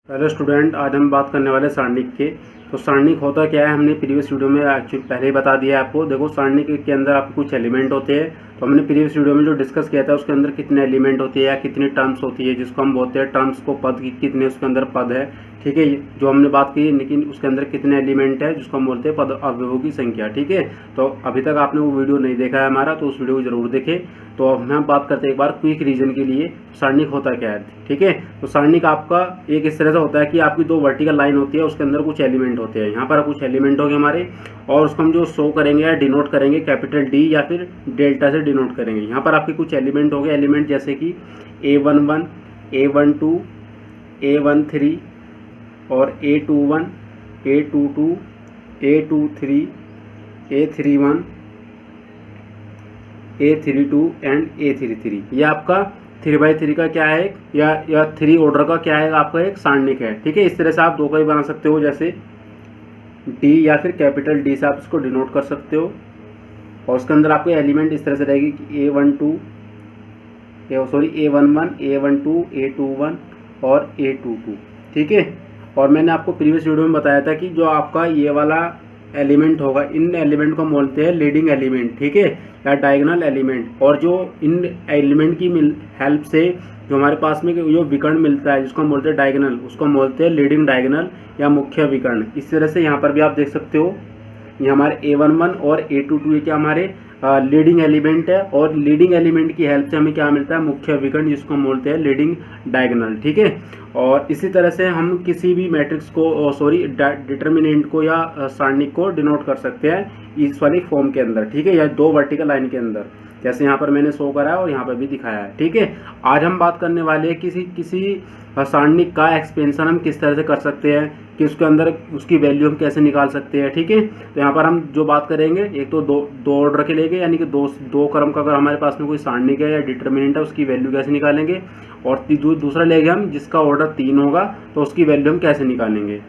Hello student, आज हम बात करने वाले सारणिक के। तो सारणिक होता क्या है, हमने प्रीवियस वीडियो में एक्चुअली पहले ही बता दिया है आपको। देखो, सारणिक के अंदर आपको कुछ एलिमेंट होते हैं। तो हमने प्रीवियस वीडियो में जो डिस्कस किया था उसके अंदर कितने एलिमेंट होती है या कितनी टर्म्स होती है, जिसको हम बोलते हैं टर्म्स को पद, कितने उसके अंदर पद है। ठीक है, जो हमने बात की, लेकिन उसके अंदर कितने एलिमेंट है जिसको हम बोलते हैं पद अवयवों की संख्या। ठीक है, तो अभी तक आपने वो वीडियो नहीं देखा है हमारा, तो उस वीडियो को जरूर देखें। तो अब हम बात करते हैं एक बार क्विक रीजन के लिए, सारणिक होता क्या है। ठीक है, तो सारणिक आपका एक इस तरह से होता है कि आपकी दो वर्टिकल लाइन होती है, उसके अंदर कुछ एलिमेंट होते हैं। यहाँ पर कुछ एलिमेंट होंगे हमारे, और उसको हम जो शो करेंगे या डिनोट करेंगे कैपिटल डी या फिर डेल्टा से डिनोट करेंगे। यहाँ पर आपके कुछ एलिमेंट होंगे, एलिमेंट जैसे कि A11, A12, A13 और A21, A22, A23, A31, A32 and A33। ये आपका 3x3 का क्या है, या 3 ऑर्डर का क्या है, आपका एक सारणिक है। ठीक है, इस तरह से आप दो का भी बना सकते हो, जैसे D या फिर कैपिटल D से आप इसको डिनोट कर सकते हो। और उसके अंदर आपके एलिमेंट इस तरह से रहेगी कि A11, A12, A21 और A22। ठीक है, और मैंने आपको प्रीवियस वीडियो में बताया था कि जो आपका ये वाला एलिमेंट होगा, इन एलिमेंट को बोलते हैं लीडिंग एलिमेंट। ठीक है, या डायगोनल एलिमेंट। और जो इन एलिमेंट की हेल्प से जो हमारे पास में जो विकर्ण मिलता है, जिसको हम बोलते हैं डायगोनल, उसको हम बोलते हैं लीडिंग डायगोनल या मुख्य विकर्ण। इस तरह से यहाँ पर भी आप देख सकते हो, ये हमारे A11 और A22 ये क्या हमारे लीडिंग एलिमेंट है, और लीडिंग एलिमेंट की हेल्प से हमें क्या मिलता है, मुख्य विकर्ण, जिसको हम बोलते हैं लीडिंग डायगोनल। ठीक है, और इसी तरह से हम किसी भी मैट्रिक्स को डिटर्मिनेंट को या सारणिक को डिनोट कर सकते हैं इस वाली फॉर्म के अंदर। ठीक है, या दो वर्टिकल लाइन के अंदर, जैसे यहाँ पर मैंने शो करा है और यहाँ पर भी दिखाया है। ठीक है, आज हम बात करने वाले हैं किसी सारणिक का एक्सपेंशन हम किस तरह से कर सकते हैं, कि उसके अंदर उसकी वैल्यू हम कैसे निकाल सकते हैं। ठीक है, तो यहाँ पर हम जो बात करेंगे, एक तो दो ऑर्डर के लेंगे, यानी कि दो क्रम का अगर हमारे पास में कोई सारणिक है या डिटर्मिनेंट है, उसकी वैल्यू कैसे निकालेंगे। और दूसरा लेंगे हम जिसका ऑर्डर 3 होगा, तो उसकी वैल्यू हम कैसे निकालेंगे।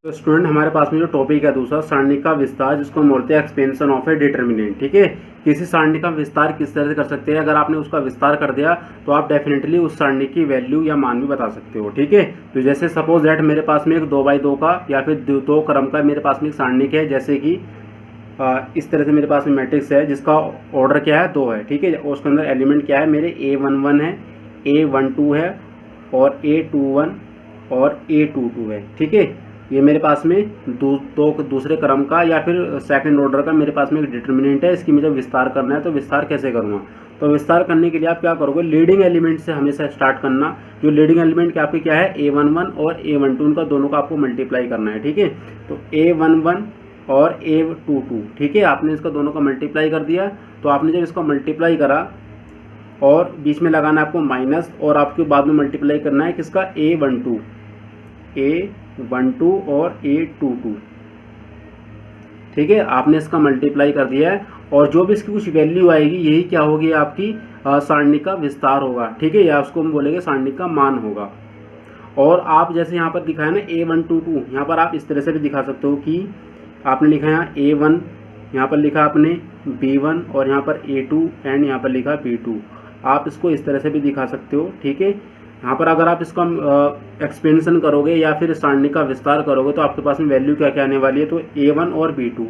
तो स्टूडेंट, हमारे पास में जो टॉपिक है दूसरा, सारणिक का विस्तार, जिसको हम बोलते हैं एक्सपेंशन ऑफ ए डिटर्मिनेंट। ठीक है, किसी सारणिक का विस्तार किस तरह से कर सकते हैं। अगर आपने उसका विस्तार कर दिया तो आप डेफिनेटली उस सारणिक की वैल्यू या मान भी बता सकते हो। ठीक है, तो जैसे सपोज दैट मेरे पास में एक 2x2 का या फिर दो क्रम का मेरे पास में एक सारणिक है, जैसे कि इस तरह से मेरे पास में मैट्रिक्स है जिसका ऑर्डर क्या है, 2 है। ठीक है, और उसके अंदर एलिमेंट क्या है, मेरे A11 है, A12 है और A21 और A22 है। ठीक है, ये मेरे पास में दूसरे क्रम का या फिर सेकंड ऑर्डर का मेरे पास में एक डिटर्मिनेंट है। इसकी मुझे विस्तार करना है, तो विस्तार कैसे करूँगा। तो विस्तार करने के लिए आप क्या करोगे, लीडिंग एलिमेंट से हमेशा स्टार्ट करना। जो लीडिंग एलिमेंट क्या आपके क्या है, A11 और A12, उनका दोनों का आपको मल्टीप्लाई करना है। ठीक है, तो A11 और A22। ठीक है, आपने इसका दोनों का मल्टीप्लाई कर दिया। तो आपने जब इसका मल्टीप्लाई करा और बीच में लगाना है आपको माइनस, और आपको बाद में मल्टीप्लाई करना है किसका, A12 और A22। ठीक है, आपने इसका मल्टीप्लाई कर दिया है, और जो भी इसकी कुछ वैल्यू आएगी, यही क्या होगी, आपकी सारणिक का विस्तार होगा। ठीक है, या उसको हम बोलेंगे सारणिक का मान होगा। और आप जैसे यहाँ पर दिखाया ना A122, यहाँ पर आप इस तरह से भी दिखा सकते हो कि आपने लिखा यहाँ A1, यहाँ पर लिखा आपने B1 और यहाँ पर A2 एंड यहाँ पर लिखा B2। आप इसको इस तरह से भी दिखा सकते हो। ठीक है, यहाँ पर अगर आप इसका एक्सपेंशन करोगे या फिर सारणिक का विस्तार करोगे, तो आपके पास में वैल्यू क्या क्या आने वाली है, तो A1 और B2।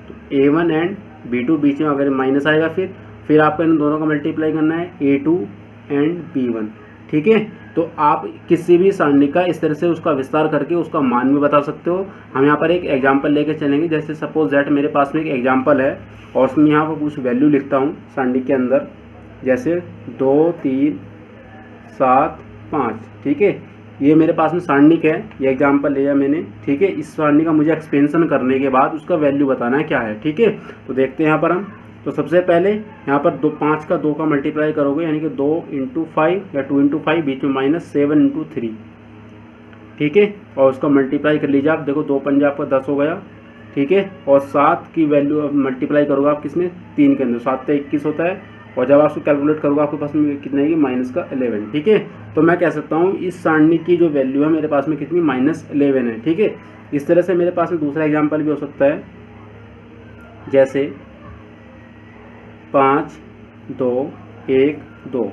तो A1 एंड B2, बीच में अगर माइनस आएगा, फिर आपको इन दोनों का मल्टीप्लाई करना है A2 एंड B1। ठीक है, तो आप किसी भी सारणिक का इस तरह से उसका विस्तार करके उसका मान भी बता सकते हो। हम यहाँ पर एक एग्जाम्पल लेके चलेंगे, जैसे सपोज दैट मेरे पास में एक एग्जाम्पल है, और उसमें यहाँ पर कुछ वैल्यू लिखता हूँ सारणिक के अंदर, जैसे 2, 3, 7, 5। ठीक है, ये मेरे पास में सारणिक है, ये एग्जाम्पल लिया मैंने। ठीक है, इस सारणिक का मुझे एक्सपेंशन करने के बाद उसका वैल्यू बताना है क्या है। ठीक है, तो देखते हैं यहाँ पर हम। तो सबसे पहले यहाँ पर 5 का 2 का मल्टीप्लाई करोगे, यानी कि 2 × 5 या 2 × 5, बीच में माइनस 7 × 3। ठीक है, और उसका मल्टीप्लाई कर लीजिए आप, देखो 2 पंजे आपका 10 हो गया। ठीक है, और 7 की वैल्यू मल्टीप्लाई करोगे आप किसमें, 3 के अंदर, 7 का 21 होता है, और जब आप उसको कैलकुलेट करोगे आपके पास में कितने आएगी, -11। ठीक है, तो मैं कह सकता हूँ इस सारणिक की जो वैल्यू है मेरे पास में कितनी, -11 है। ठीक है, इस तरह से मेरे पास में दूसरा एग्जाम्पल भी हो सकता है, जैसे 5, 2, 1, 2।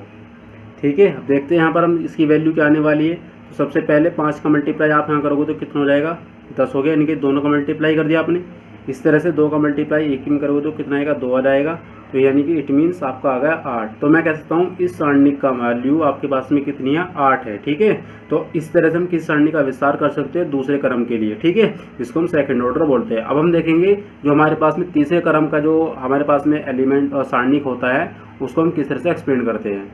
ठीक है, अब देखते हैं यहाँ पर हम इसकी वैल्यू क्या आने वाली है। तो सबसे पहले 5 का मल्टीप्लाई आप यहाँ करोगे तो कितना हो जाएगा, 10 हो गया, यानी कि दोनों का मल्टीप्लाई कर दिया आपने। इस तरह से 2 का मल्टीप्लाई एक में करोगे तो कितना आएगा, 2 आ जाएगा। तो यानी कि इट मीन्स आपका आ गया 8। तो मैं कह सकता हूँ इस सारणी का वैल्यू आपके पास में कितनी है, 8 है। ठीक है, तो इस तरह से हम किस सारणी का विस्तार कर सकते हैं दूसरे क्रम के लिए। ठीक है, जिसको हम सेकंड ऑर्डर बोलते हैं। अब हम देखेंगे जो हमारे पास में तीसरे क्रम का जो हमारे पास में एलिमेंट और सारणिक होता है उसको हम किस तरह से एक्सप्लेन करते हैं।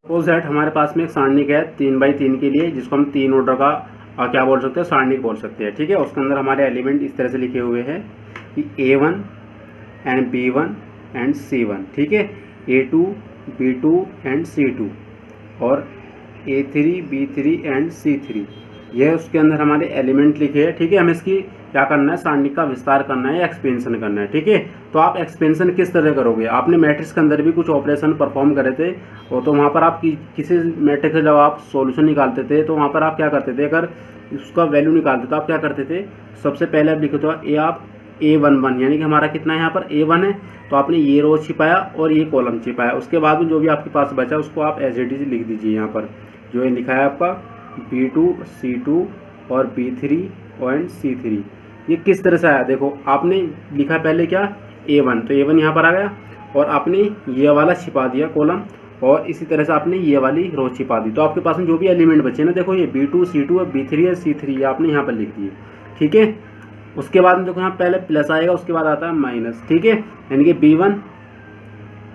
सपोज दैट हमारे पास में एक सारणिक है 3x3 के लिए, जिसको हम 3 ऑर्डर का क्या बोल सकते हैं, सारणिक बोल सकते हैं। ठीक है, उसके अंदर हमारे एलिमेंट इस तरह से लिखे हुए हैं कि A1 and B1 and C1। ठीक है, A2 B2 एंड C2 और A3 B3 एंड C3, यह उसके अंदर हमारे एलिमेंट लिखे हैं। ठीक है, हमें इसकी क्या करना है, सारणिक का विस्तार करना है या एक्सपेंशन करना है। ठीक है, तो आप एक्सपेंशन किस तरह करोगे, आपने मैट्रिक्स के अंदर भी कुछ ऑपरेशन परफॉर्म करे थे, और तो वहाँ पर आप किसी मैट्रिक्स से जब आप सॉल्यूशन निकालते थे तो वहाँ पर आप क्या करते थे, अगर उसका वैल्यू निकालते तो आप क्या करते थे, सबसे पहले आप लिखो तो आप A11 यानी कि हमारा कितना है यहाँ पर A1 है, तो आपने ये रो छिपाया और ये कॉलम छिपाया। उसके बाद में जो भी आपके पास बचा उसको आप एज इट इज लिख दीजिए। यहाँ पर जो ये लिखा है आपका B2 C2 और B3 एंड C3, ये किस तरह से आया, देखो आपने लिखा पहले क्या A1, तो A1 यहाँ पर आ गया और आपने ये वाला छिपा दिया कॉलम, और इसी तरह से आपने ये वाली रो छिपा दी। तो आपके पास में जो भी एलिमेंट बचे ना, देखो ये B2 C2 और B3 है C3, ये आपने यहाँ पर लिख दिए। ठीक है, उसके बाद में देखो यहाँ पहले प्लस आएगा, उसके बाद आता है माइनस। ठीक है, यानी कि B1,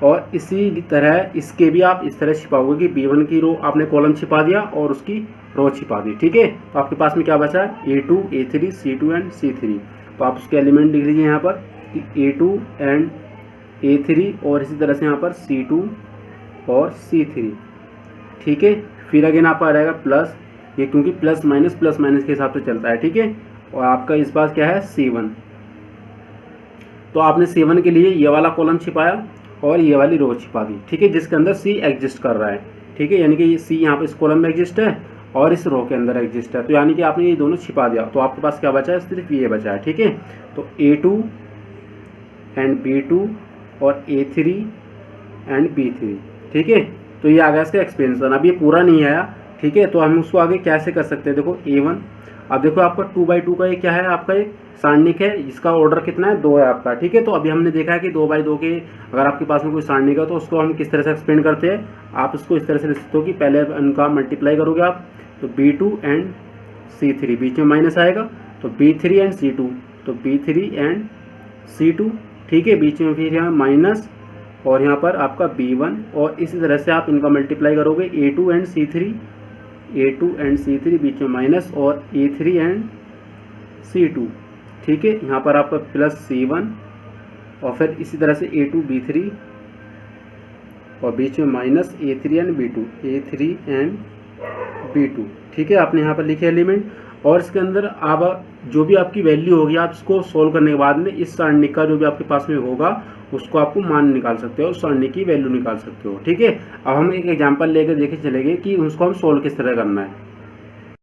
और इसी तरह इसके भी आप इस तरह छिपाओगे कि B1 की रो आपने कॉलम छिपा दिया और उसकी रो छिपा दी। ठीक है, तो आपके पास में क्या बचा है, A2 A3 C2 and C3। तो आप उसके एलिमेंट लिख लीजिए यहाँ पर कि A2 एंड A3 और इसी तरह से यहाँ पर C2 और C3। ठीक है, फिर अगेन आपका आ जाएगा प्लस, ये क्योंकि प्लस माइनस के हिसाब से चलता है। ठीक है, और आपका इस पास क्या है C1, तो आपने C1 के लिए ये वाला कॉलम छिपाया और ये वाली रो छिपा दी। ठीक है, जिसके अंदर C एग्जिस्ट कर रहा है। ठीक है, यानी कि ये C यहाँ पर इस कॉलम में एग्जिस्ट है और इस रो के अंदर एग्जिस्ट है, तो यानी कि आपने ये दोनों छिपा दिया। तो आपके पास क्या बचा है, सिर्फ ये बचा है। ठीक है, तो A2 एंड B2 और A3 एंड B3। ठीक है, तो ये आ गया इसका एक्सपेंशन। अब ये पूरा नहीं आया। ठीक है, तो हम उसको आगे कैसे कर सकते हैं, देखो A1, अब देखो आपका 2x2 का ये क्या है, आपका एक सारणिक है जिसका ऑर्डर कितना है, 2 है आपका। ठीक है, तो अभी हमने देखा है कि 2x2 के अगर आपके पास में कोई सारणिक है तो उसको हम किस तरह से एक्सपेंड करते हैं, आप उसको इस तरह से लिख सकते हो कि पहले उनका मल्टीप्लाई करोगे आप, तो B2 एंड C3, बीच में माइनस आएगा, तो B3 एंड C2, तो B3 एंड C2। ठीक है, बीच में फिर यहाँ माइनस और यहाँ पर आपका B1, और इसी तरह से आप इनका मल्टीप्लाई करोगे A2 एंड C3, बीच में माइनस, और A3 एंड C2। ठीक है, यहाँ पर आपका प्लस C1 और फिर इसी तरह से A2 B3 और बीच में माइनस A3 एंड B2। ठीक है, आपने यहाँ पर लिखे एलिमेंट, और इसके अंदर आप जो भी आपकी वैल्यू होगी आप इसको सोल्व करने के बाद में इस सारणी का जो भी आपके पास में होगा उसको आपको मान निकाल सकते हो, उस सारणी की वैल्यू निकाल सकते हो। ठीक है, अब हम एक एग्जांपल लेकर देखे चलेंगे कि उसको हम सोल्व किस तरह करना है।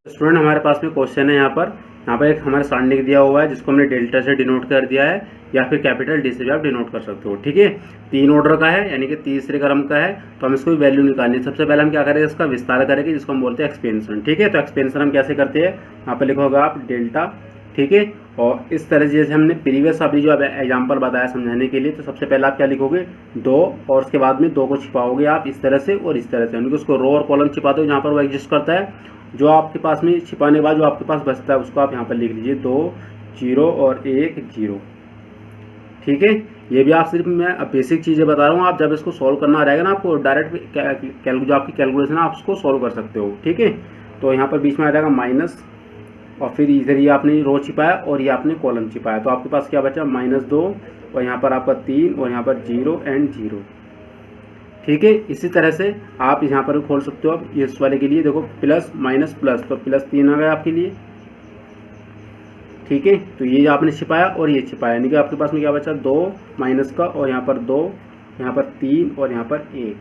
स्टूडेंट, हमारे पास में क्वेश्चन है, यहाँ पर एक हमारे सारणिक दिया हुआ है जिसको हमने डेल्टा से डिनोट कर दिया है, या फिर कैपिटल डी से भी आप डिनोट कर सकते हो। ठीक है, 3 ऑर्डर का है यानी कि तीसरे क्रम का है, तो हम इसको वैल्यू निकालनी है। सबसे पहले हम क्या करेंगे, इसका विस्तार करेंगे जिसको हम बोलते हैं एक्सपेंशन। ठीक है, तो एक्सपेंशन हम कैसे करते हैं, यहाँ पर लिखोगे आप डेल्टा। ठीक है, और इस तरह से जैसे हमने प्रीवियस अभी जो एग्जांपल बताया समझाने के लिए, तो सबसे पहले आप क्या लिखोगे 2, और उसके बाद में 2 को छिपाओगे आप इस तरह से और इस तरह से, यानी उसको रो और कॉलम छिपा दो जहाँ पर वो एग्जिस्ट करता है। जो आपके पास में छिपाने के बाद जो आपके पास बचता है उसको आप यहाँ पर लिख लीजिए 2 0 और 1 0। ठीक है, ये भी आप सिर्फ मैं बेसिक चीज़ें बता रहा हूँ, आप जब इसको सॉल्व करना रहेगा ना आपको डायरेक्ट जो आपकी कैलकुलेशन है आप उसको सॉल्व कर सकते हो। ठीक है, तो यहाँ पर बीच में आ जाएगा माइनस, और फिर इधर ये आपने रो छिपाया और ये आपने कॉलम छिपाया, तो आपके पास क्या बचा -2, और यहाँ पर आपका 3 और यहाँ पर 0 एंड 0। ठीक है, इसी तरह से आप यहाँ पर खोल सकते हो। अब इस वाले के लिए देखो प्लस माइनस प्लस, तो +3 आ गया आपके लिए। ठीक है, तो ये आपने छिपाया और ये छिपाया, यानी कि आपके पास में क्या बचा 2 माइनस का, और यहाँ पर 2, यहाँ पर 3 और यहाँ पर 1।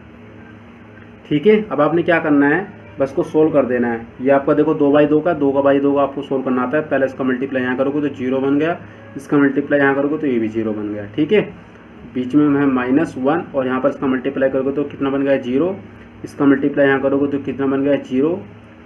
ठीक है, अब आपने क्या करना है, बस को सोल्व कर देना है। ये आपका देखो 2/2 का आपको सोल्व करना आता है। पहले इसका मल्टीप्लाई यहाँ करोगे तो 0 बन गया, इसका मल्टीप्लाई यहाँ करोगे तो ये भी 0 बन गया। ठीक है, बीच में है -1, और यहाँ पर इसका मल्टीप्लाई करोगे तो कितना बन गया 0, इसका मल्टीप्लाई यहाँ करोगे तो कितना बन गया 0,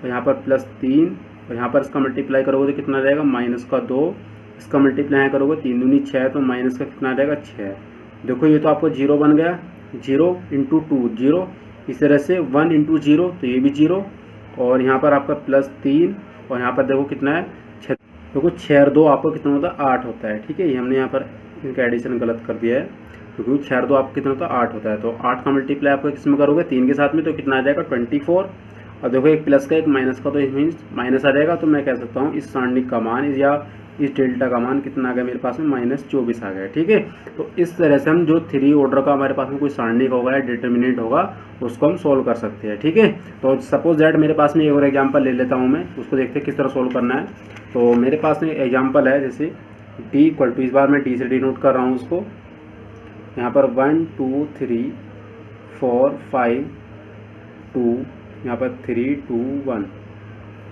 और यहाँ पर +3 और यहाँ पर इसका मल्टीप्लाई करोगे तो कितना रहेगा -2, इसका मल्टीप्लाई करोगे 3 दूनी 6, तो माइनस का कितना रहेगा 6। देखो ये तो आपको 0 बन गया, 0 × 2 0, इस तरह से 1 × 0 तो ये भी 0, और यहाँ पर आपका +3 और यहाँ पर देखो कितना है 6। देखो 6 और 2 आपको कितना होता है 8 होता है, ठीक है। ये हमने यहाँ पर इनका एडिशन गलत कर दिया है, क्योंकि 6 और 2 आपको कितना होता है 8 होता है। तो 8 का मल्टीप्लाई आपको किस में करोगे 3 के साथ में, तो कितना आ जाएगा 24। और देखो एक प्लस का एक माइनस का, तो इस मीन्स माइनस आ जाएगा। तो मैं कह सकता हूँ इस सारणिक का मान या इस डेल्टा का मान कितना आ गया मेरे पास में -24 आ गया, ठीक है। तो इस तरह से हम जो 3 ऑर्डर का हमारे पास में कोई सारणिक होगा या डिटर्मिनेंट होगा उसको हम सोल्व कर सकते हैं, ठीक है। तो सपोज दैट मेरे पास में एक और एग्जाम्पल ले लेता हूँ मैं, उसको देखते हैं किस तरह सोल्व करना है। तो मेरे पास में एग्जाम्पल है जैसे d = इस बार मैं d से डिनोट कर रहा हूँ उसको, यहाँ पर 1 2 3 4 5 2, यहाँ पर 3 2 1,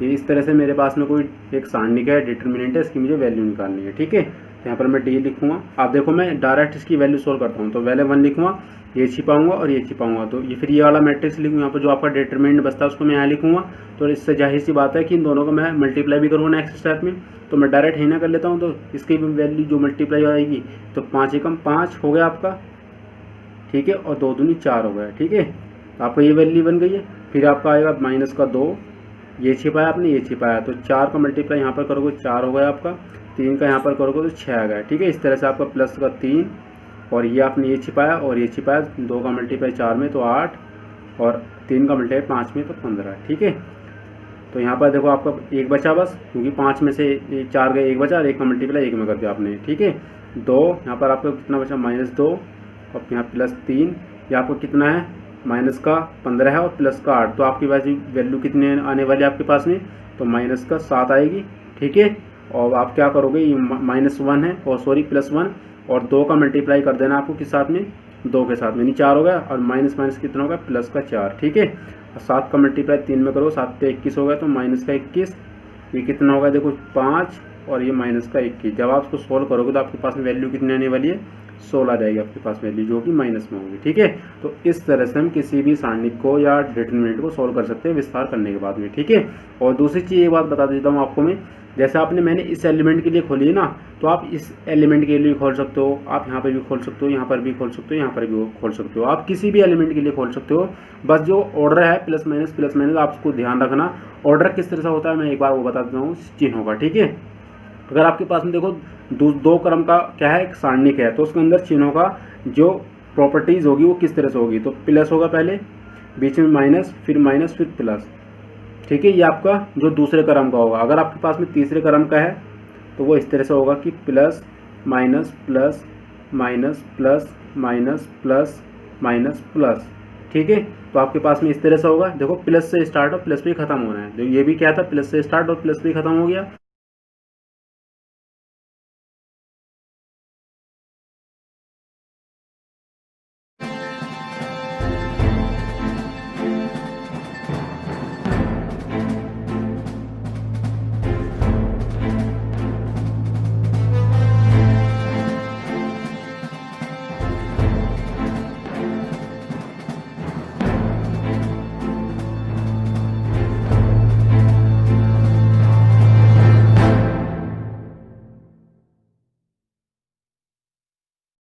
ये इस तरह से मेरे पास में कोई एक सारणिक है, डिटर्मिनेंट है, इसकी मुझे वैल्यू निकालनी है, ठीक है। तो यहाँ पर मैं d लिखूँगा। आप देखो मैं डायरेक्ट इसकी वैल्यू सोल्व करता हूँ, तो पहले 1 लिखूँगा, ये छिपाऊंगा और ये छिपाऊंगा, तो ये फिर ये वाला मैट्रिक्स लिखूँ, यहाँ पर जो आपका डिटर्मिनेंट बचता है उसको मैं यहाँ लिखूँगा। तो इससे जाहिर सी बात है कि इन दोनों को मैं मल्टीप्लाई भी करूँगा नेक्स्ट स्टेप में, तो मैं डायरेक्ट ही ना कर लेता हूँ, तो इसकी वैल्यू जो मल्टीप्लाई आएगी तो 5 एकम 5 हो गया आपका, ठीक है, और 2 दूनी 4 हो गया, ठीक है। तो आपका ये वैल्यू बन गई है। फिर आपका आएगा -2, ये छिपाया आपने, ये छिपाया, तो 4 का मल्टीप्लाई यहाँ पर करोगे 4 हो गया आपका, 3 का यहाँ पर करोगे तो 6 आ गया, ठीक है। इस तरह से आपका +3 और ये आपने ये छिपाया और ये छिपाया, 2 का मल्टीप्लाई 4 में तो 8 और 3 का मल्टीप्लाई 5 में तो 15, ठीक है। तो यहाँ पर देखो आपका 1 बचा बस, क्योंकि 5 में से 4 गए 1 बचा और 1 का मल्टीप्लाई 1 में कर दिया आपने, ठीक है। 2 यहाँ पर आपका कितना बचा -2 और यहाँ +3, ये आपको कितना है -15 है और +8, तो आपकी वैल्यू कितनी आने वाली है आपके पास में, तो -7 आएगी, ठीक है। और आप क्या करोगे, ये -1 है और सॉरी +1 और 2 का मल्टीप्लाई कर देना आपको किस साथ में, 2 के साथ में, नहीं 4 हो गया, और माइनस कितना होगा +4, ठीक है। और 7 का मल्टीप्लाई 3 में करो, 7 पे 21 हो गया, तो -21, ये कितना होगा देखो 5 और ये -21। जब आप इसको सोल्व करोगे तो आपके पास में वैल्यू कितनी आने वाली है 16 आ जाएगी आपके पास वैल्यू, जो कि माइनस में होगी, ठीक है। तो इस तरह से हम किसी भी सारणिक को या डिटर्मिनेंट को सोल्व कर सकते हैं विस्तार करने के बाद में, ठीक है। और दूसरी चीज़ एक बात बता देता हूँ आपको मैं, जैसे मैंने इस एलिमेंट के लिए खोली है ना, तो आप इस एलिमेंट के लिए खोल सकते हो, आप यहाँ पर भी खोल सकते हो, यहाँ पर भी खोल सकते हो, यहाँ पर भी खोल सकते हो, आप किसी भी एलिमेंट के लिए खोल सकते हो। बस जो ऑर्डर है प्लस माइनस आप उसको ध्यान रखना। ऑर्डर किस तरह से होता है मैं एक बार वो बता देता हूँ चिन्हों का, ठीक है। अगर आपके पास में देखो 2 क्रम का क्या है एक सारणिक है, तो उसके अंदर चिन्हों का जो प्रॉपर्टीज़ होगी वो किस तरह से होगी, तो प्लस होगा पहले, बीच में माइनस, फिर प्लस, ठीक है। ये आपका जो दूसरे क्रम का होगा। अगर आपके पास में तीसरे क्रम का है तो वो इस तरह से होगा कि plus minus plus minus plus minus plus minus plus, ठीक है। तो आपके पास में इस तरह से होगा। देखो प्लस से स्टार्ट और प्लस पे ख़त्म होना है। ये भी क्या था, प्लस से स्टार्ट और प्लस पे ख़त्म हो गया।